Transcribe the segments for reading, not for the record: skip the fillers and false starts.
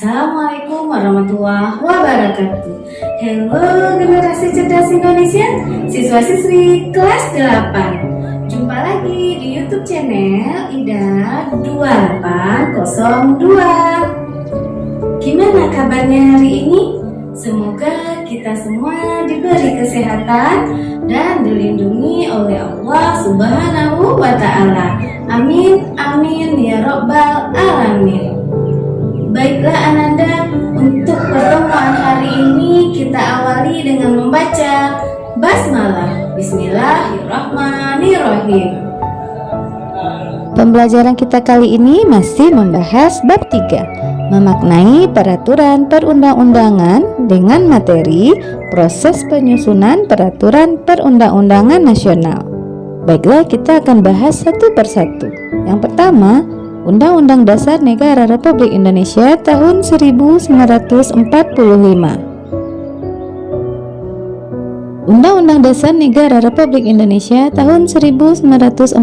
Assalamualaikum warahmatullahi wabarakatuh. Halo generasi cerdas Indonesia, siswa-siswi kelas 8. Jumpa lagi di YouTube channel Ida 2802. Gimana kabarnya hari ini? Semoga kita semua diberi kesehatan dan dilindungi oleh Allah Subhanahu wa Ta'ala. Amin, amin ya Rabbal alamin. Baiklah Ananda, untuk pertemuan hari ini kita awali dengan membaca basmalah. Bismillahirrahmanirrahim. Pembelajaran kita kali ini masih membahas bab 3, memaknai peraturan perundang-undangan dengan materi proses penyusunan peraturan perundang-undangan nasional. Baiklah, kita akan bahas satu persatu. Yang pertama, Undang-Undang Dasar Negara Republik Indonesia tahun 1945. Undang-Undang Dasar Negara Republik Indonesia tahun 1945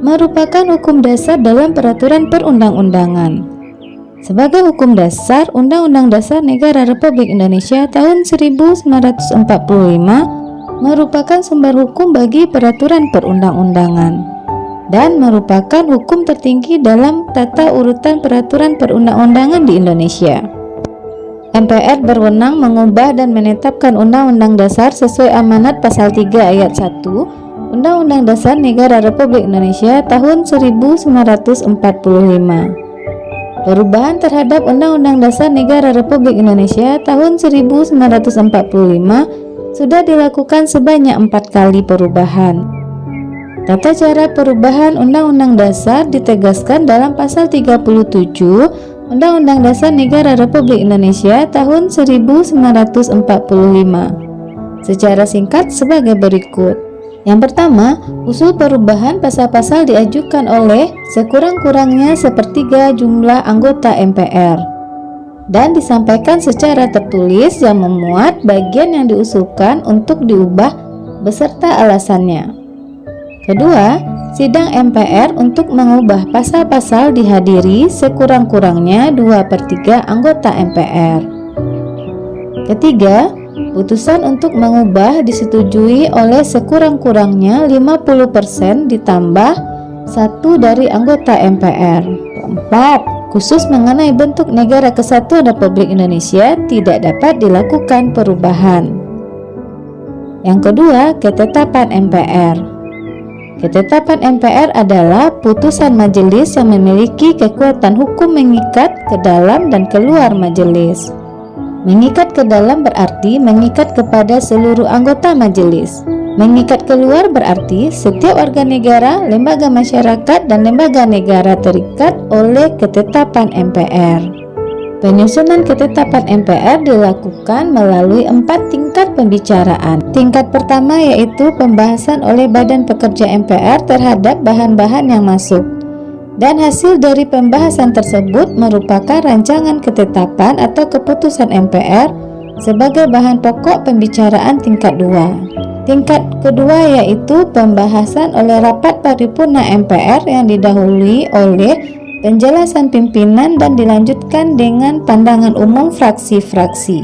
merupakan hukum dasar dalam peraturan perundang-undangan. Sebagai hukum dasar, Undang-Undang Dasar Negara Republik Indonesia tahun 1945 merupakan sumber hukum bagi peraturan perundang-undangan dan merupakan hukum tertinggi dalam tata urutan peraturan perundang-undangan di Indonesia. MPR berwenang mengubah dan menetapkan Undang-Undang Dasar sesuai amanat pasal 3 ayat 1 Undang-Undang Dasar Negara Republik Indonesia tahun 1945. Perubahan terhadap Undang-Undang Dasar Negara Republik Indonesia tahun 1945 sudah dilakukan sebanyak 4 kali perubahan. Tata cara perubahan Undang-Undang Dasar ditegaskan dalam pasal 37 Undang-Undang Dasar Negara Republik Indonesia tahun 1945. Secara singkat sebagai berikut. Yang pertama, usul perubahan pasal-pasal diajukan oleh sekurang-kurangnya sepertiga jumlah anggota MPR dan disampaikan secara tertulis yang memuat bagian yang diusulkan untuk diubah beserta alasannya. Kedua, sidang MPR untuk mengubah pasal-pasal dihadiri sekurang-kurangnya 2/3 anggota MPR. Ketiga, putusan untuk mengubah disetujui oleh sekurang-kurangnya 50% ditambah 1 dari anggota MPR. Keempat, khusus mengenai bentuk Negara Kesatuan Republik Indonesia tidak dapat dilakukan perubahan. Yang kedua, ketetapan MPR. Ketetapan MPR adalah putusan majelis yang memiliki kekuatan hukum mengikat ke dalam dan keluar majelis. Mengikat ke dalam berarti mengikat kepada seluruh anggota majelis. Mengikat keluar berarti setiap warga negara, lembaga masyarakat, dan lembaga negara terikat oleh ketetapan MPR. Penyusunan ketetapan MPR dilakukan melalui 4 tingkat pembicaraan. Tingkat pertama yaitu pembahasan oleh Badan Pekerja MPR terhadap bahan-bahan yang masuk. Dan hasil dari pembahasan tersebut merupakan rancangan ketetapan atau keputusan MPR sebagai bahan pokok pembicaraan tingkat 2. Tingkat kedua yaitu pembahasan oleh rapat paripurna MPR yang didahului oleh penjelasan pimpinan dan dilanjutkan dengan pandangan umum fraksi-fraksi.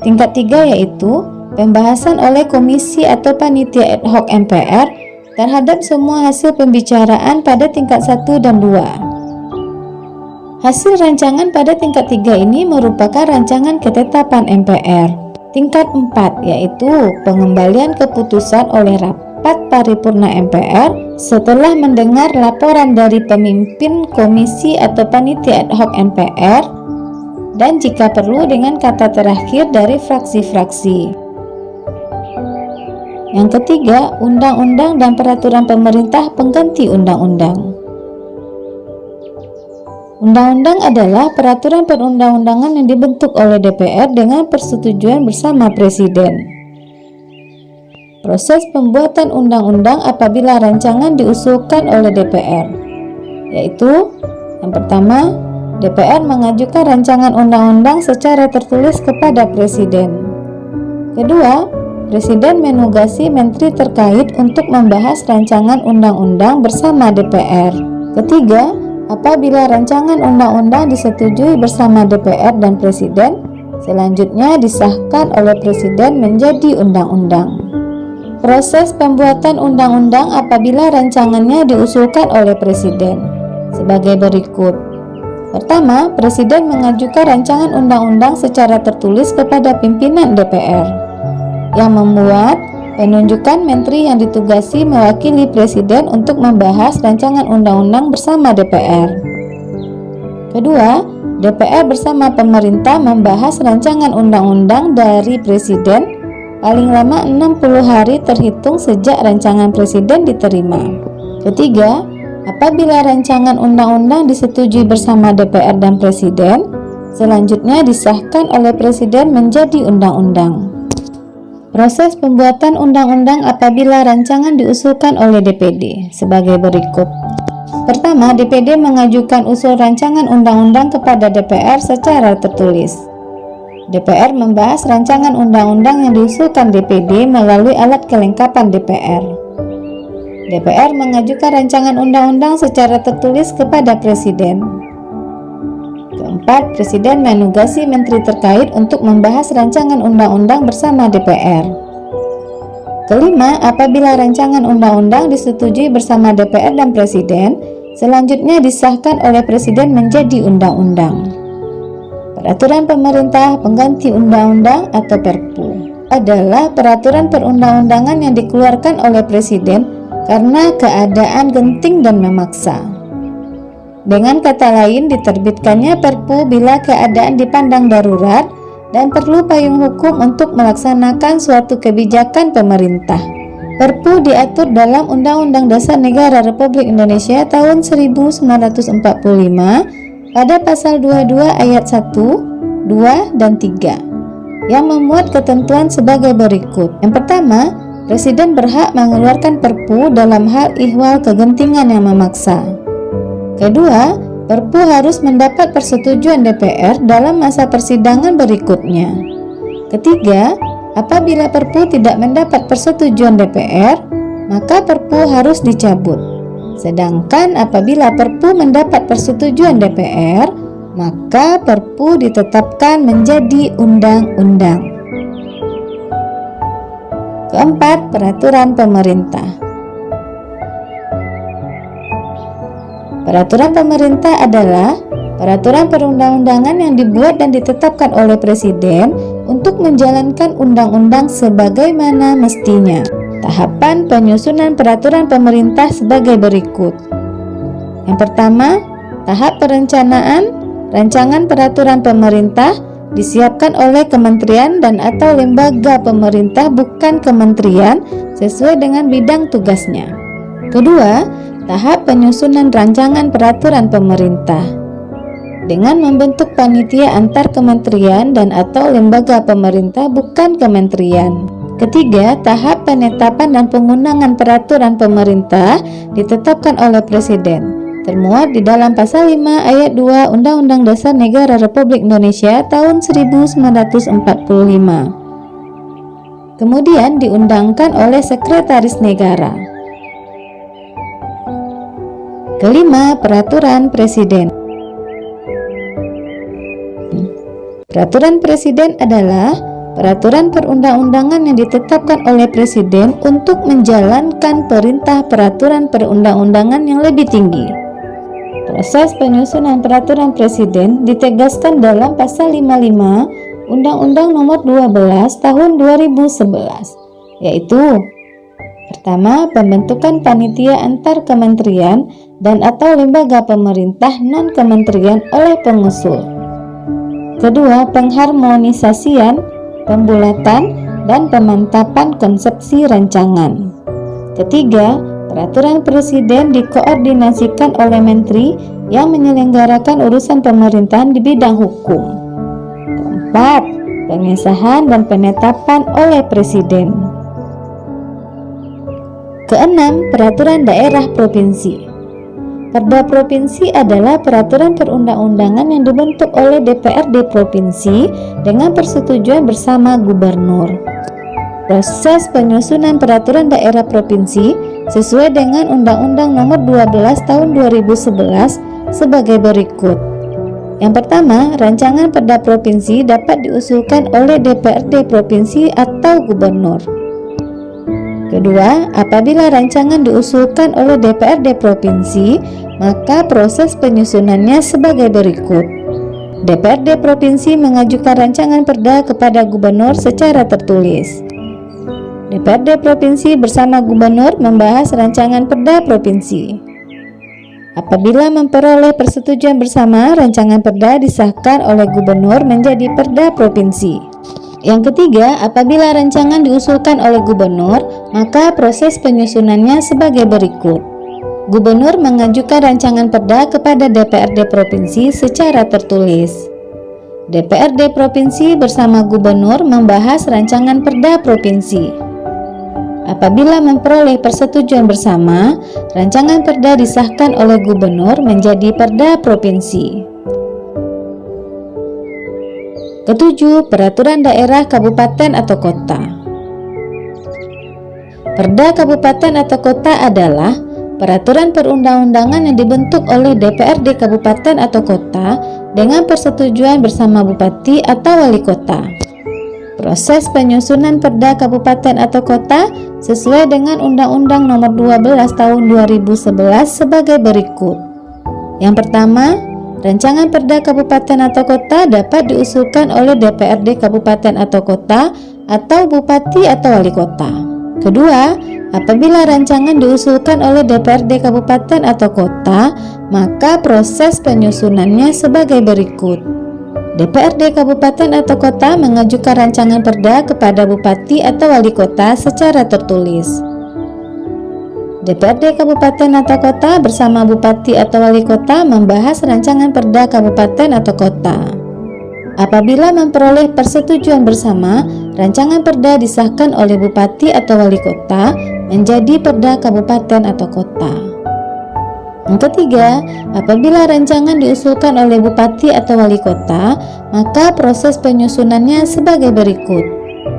Tingkat 3 yaitu pembahasan oleh komisi atau panitia ad hoc MPR terhadap semua hasil pembicaraan pada tingkat 1 dan 2. Hasil rancangan pada tingkat 3 ini merupakan rancangan ketetapan MPR. Tingkat 4 yaitu pengembalian keputusan oleh rapat paripurna MPR setelah mendengar laporan dari pemimpin komisi atau panitia ad hoc MPR dan jika perlu dengan kata terakhir dari fraksi-fraksi. Yang ketiga, undang-undang dan peraturan pemerintah pengganti undang-undang. Undang-undang adalah peraturan perundang-undangan yang dibentuk oleh DPR dengan persetujuan bersama Presiden. Proses pembuatan undang-undang apabila rancangan diusulkan oleh DPR, yaitu yang pertama, DPR mengajukan rancangan undang-undang secara tertulis kepada Presiden. Kedua, Presiden menugasi menteri terkait untuk membahas rancangan undang-undang bersama DPR. Ketiga, apabila rancangan undang-undang disetujui bersama DPR dan Presiden, selanjutnya disahkan oleh Presiden menjadi undang-undang. Proses pembuatan undang-undang apabila rancangannya diusulkan oleh Presiden sebagai berikut. Pertama, Presiden mengajukan rancangan undang-undang secara tertulis kepada pimpinan DPR yang memuat penunjukan menteri yang ditugasi mewakili Presiden untuk membahas rancangan undang-undang bersama DPR. Kedua, DPR bersama pemerintah membahas rancangan undang-undang dari Presiden paling lama 60 hari terhitung sejak rancangan Presiden diterima. Ketiga, apabila rancangan undang-undang disetujui bersama DPR dan Presiden, selanjutnya disahkan oleh Presiden menjadi undang-undang. Proses pembuatan undang-undang apabila rancangan diusulkan oleh DPD sebagai berikut. Pertama, DPD mengajukan usul rancangan undang-undang kepada DPR secara tertulis. DPR membahas rancangan undang-undang yang diusulkan DPD melalui alat kelengkapan DPR. DPR mengajukan rancangan undang-undang secara tertulis kepada Presiden. Keempat, Presiden menugasi menteri terkait untuk membahas rancangan undang-undang bersama DPR. Kelima, apabila rancangan undang-undang disetujui bersama DPR dan Presiden, selanjutnya disahkan oleh Presiden menjadi undang-undang. Peraturan pemerintah pengganti undang-undang atau Perpu adalah peraturan perundang-undangan yang dikeluarkan oleh Presiden karena keadaan genting dan memaksa. Dengan kata lain, diterbitkannya Perpu bila keadaan dipandang darurat dan perlu payung hukum untuk melaksanakan suatu kebijakan pemerintah. Perpu diatur dalam Undang-Undang Dasar Negara Republik Indonesia tahun 1945 pada pasal 22 ayat 1, 2, dan 3 yang memuat ketentuan sebagai berikut. Yang pertama, Presiden berhak mengeluarkan Perpu dalam hal ihwal kegentingan yang memaksa. Kedua, Perpu harus mendapat persetujuan DPR dalam masa persidangan berikutnya. Ketiga, apabila Perpu tidak mendapat persetujuan DPR, maka Perpu harus dicabut. Sedangkan apabila Perpu mendapat persetujuan DPR, maka Perpu ditetapkan menjadi undang-undang. Keempat, peraturan pemerintah. Peraturan pemerintah adalah peraturan perundang-undangan yang dibuat dan ditetapkan oleh Presiden untuk menjalankan undang-undang sebagaimana mestinya. Tahapan penyusunan peraturan pemerintah sebagai berikut. Yang pertama, tahap perencanaan. Rancangan peraturan pemerintah disiapkan oleh kementerian dan atau lembaga pemerintah bukan kementerian sesuai dengan bidang tugasnya. Kedua, tahap penyusunan rancangan peraturan pemerintah dengan membentuk panitia antar kementerian dan atau lembaga pemerintah bukan kementerian. Ketiga, tahap penetapan dan pengundangan peraturan pemerintah ditetapkan oleh Presiden, termuat di dalam pasal 5 ayat 2 Undang-Undang Dasar Negara Republik Indonesia tahun 1945. Kemudian diundangkan oleh Sekretaris Negara. Kelima, peraturan Presiden. Peraturan Presiden adalah peraturan perundang-undangan yang ditetapkan oleh Presiden untuk menjalankan perintah peraturan perundang-undangan yang lebih tinggi. Proses penyusunan peraturan Presiden ditegaskan dalam pasal 55 Undang-Undang Nomor 12 Tahun 2011, yaitu: pertama, pembentukan panitia antar kementerian dan atau lembaga pemerintah non-kementerian oleh pengusul. Kedua, pengharmonisasian, pembulatan, dan pemantapan konsepsi rancangan. Ketiga, peraturan Presiden dikoordinasikan oleh menteri yang menyelenggarakan urusan pemerintahan di bidang hukum. Keempat, pengesahan dan penetapan oleh Presiden. Keenam, peraturan daerah provinsi. Perda provinsi adalah peraturan perundang-undangan yang dibentuk oleh DPRD provinsi dengan persetujuan bersama gubernur. Proses penyusunan peraturan daerah provinsi sesuai dengan Undang-Undang Nomor 12 Tahun 2011 sebagai berikut. Yang pertama, rancangan perda provinsi dapat diusulkan oleh DPRD provinsi atau gubernur. Kedua, apabila rancangan diusulkan oleh DPRD provinsi, maka proses penyusunannya sebagai berikut. DPRD provinsi mengajukan rancangan perda kepada gubernur secara tertulis. DPRD provinsi bersama gubernur membahas rancangan perda provinsi. Apabila memperoleh persetujuan bersama, rancangan perda disahkan oleh gubernur menjadi perda provinsi. Yang ketiga, apabila rancangan diusulkan oleh gubernur, maka proses penyusunannya sebagai berikut. Gubernur mengajukan rancangan perda kepada DPRD provinsi secara tertulis. DPRD provinsi bersama gubernur membahas rancangan perda provinsi. Apabila memperoleh persetujuan bersama, rancangan perda disahkan oleh gubernur menjadi perda provinsi. Ketujuh, peraturan daerah kabupaten atau kota. Perda kabupaten atau kota adalah peraturan perundang-undangan yang dibentuk oleh DPRD kabupaten atau kota dengan persetujuan bersama bupati atau wali kota. Proses penyusunan perda kabupaten atau kota sesuai dengan Undang-Undang Nomor 12 Tahun 2011 sebagai berikut. Yang pertama, rancangan perda kabupaten atau kota dapat diusulkan oleh DPRD kabupaten atau kota atau bupati atau wali kota. Kedua, apabila rancangan diusulkan oleh DPRD kabupaten atau kota, maka proses penyusunannya sebagai berikut. DPRD kabupaten atau kota mengajukan rancangan perda kepada bupati atau wali kota secara tertulis. DPRD kabupaten atau kota bersama bupati atau wali kota membahas rancangan perda kabupaten atau kota. Apabila memperoleh persetujuan bersama, rancangan perda disahkan oleh bupati atau wali kota menjadi perda kabupaten atau kota. Yang ketiga, apabila rancangan diusulkan oleh bupati atau wali kota, maka proses penyusunannya sebagai berikut.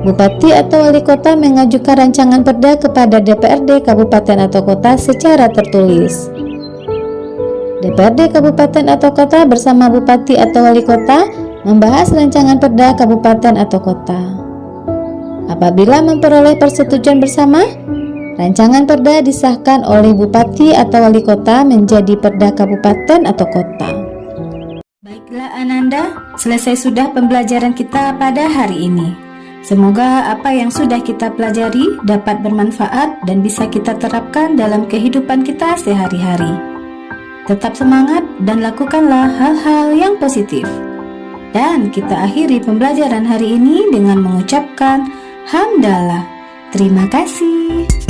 Bupati atau wali kota mengajukan rancangan perda kepada DPRD kabupaten atau kota secara tertulis. DPRD kabupaten atau kota bersama bupati atau wali kota membahas rancangan perda kabupaten atau kota. Apabila memperoleh persetujuan bersama, rancangan perda disahkan oleh bupati atau wali kota menjadi perda kabupaten atau kota. Baiklah Ananda, selesai sudah pembelajaran kita pada hari ini. Semoga apa yang sudah kita pelajari dapat bermanfaat dan bisa kita terapkan dalam kehidupan kita sehari-hari. Tetap semangat dan lakukanlah hal-hal yang positif. Dan kita akhiri pembelajaran hari ini dengan mengucapkan hamdalah. Terima kasih.